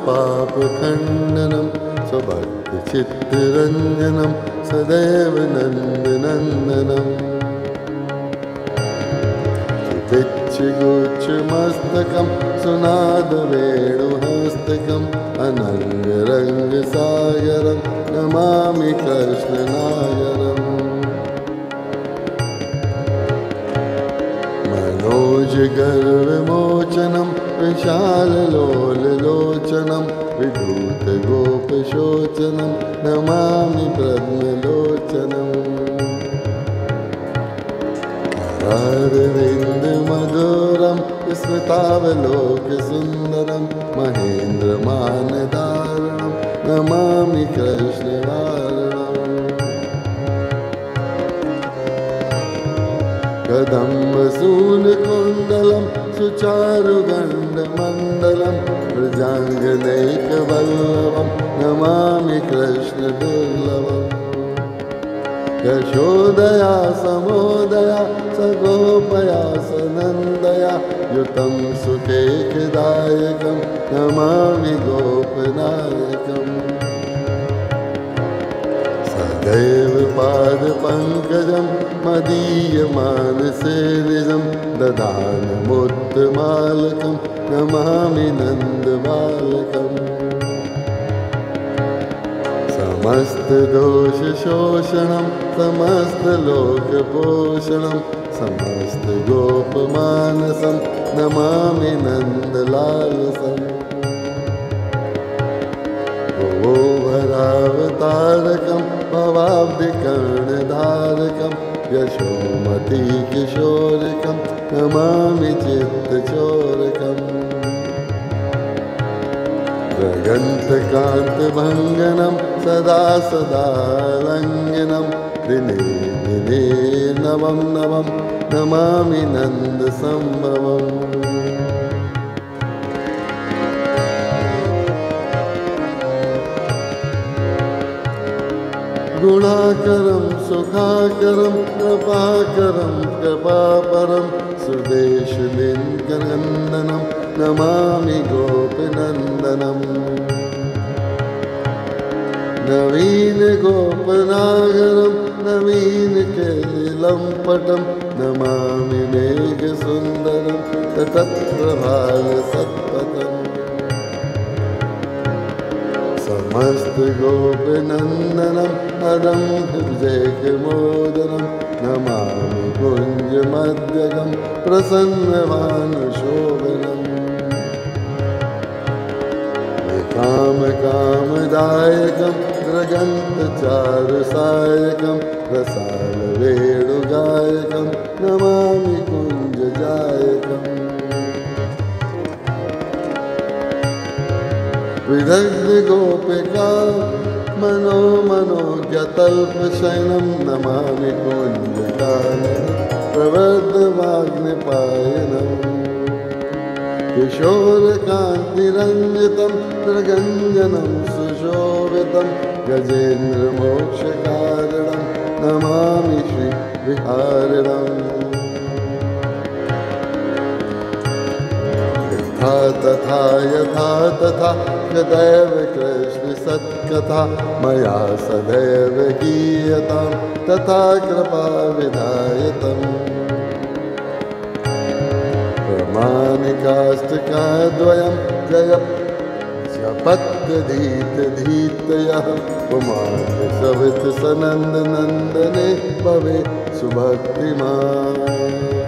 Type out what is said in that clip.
पापखण्डनं स्वभक्तिचित्तरञ्जनं सदैव नन्दनन्दनम् सुपिच्छगुच्छमस्तकं सुनादवेणुहस्तकम् अनङ्गरङ्गसागरं नमामि कृष्णनागरम् मनोजगर्वमोचनं विशाललोललोचनं विधूतगोपशोचनं नमामि पद्मलोचनम् अरविन्दमधुरं स्मृतावलोकसुन्दरं महेन्द्रमानदारणं नमामि कृष्णवारणम् कदम्बसूनकुण्डलं सुचारुगण्डमण्डलं व्रजाङ्गनैकवल्लभं नमामि कृष्णदुर्लभम् यशोदया समोदया सगोपया सनन्दया युतं सुखैकदायकं नमामि गोपनायकम् सदैव पादपङ्कजं मदीयमानसे निजं ददानमुत्तमालकं नमामि नन्दबालकम् समस्तदोषशोषणं समस्तलोकपोषणं समस्तगोपमानसं नमामि नन्दलालसम् भवोभरावतारकं भवाब्धिकर्णधारकं यशोमतीकिशोरकं नमामि चित्तचोरकम् गन्तकान्तभङ्गनं सदा सदा लङ्घनं दिने दिने नवं नवं नमामि नन्दसम्भवम् गुणाकरं सुखाकरं कृपाकरं कृपापरं सुदेशलिङ्गनन्दनं नमामि गोपनन्दनम् नवीनगोपनागरं नवीनकेलिलम्पटं नमामि मेघसुन्दरं तत्प्रभासत्पथम् समस्तगोपनन्दनं पदं हृजयकमोदरं नमामि कुञ्जमध्यगं प्रसन्नभानुशोभनम् कामकामदायकं ग्रगन्तचारुसायकं रसालवेणुगायकं नमामि कुञ्जजायकम् विदग्धगोपिका मनोज्ञतल्पशयनं नमामि कुञ्जकाननं प्रवर्धवाग्निपायनम् किशोरकान्तिरञ्जितं प्रगञ्जनं सुशोभितं गजेन्द्रमोक्षकारणं नमामि श्रीविहारिणम् यथा तथा सदैव कृष्ण सत्कथा मया सदैव गीयतां तथा कृपा विधायतम् एकाष्टकाद्वयं जय जपत्यधीतधीतयः पुमान् सनन्दनन्दने भवे सुभक्तिमान्।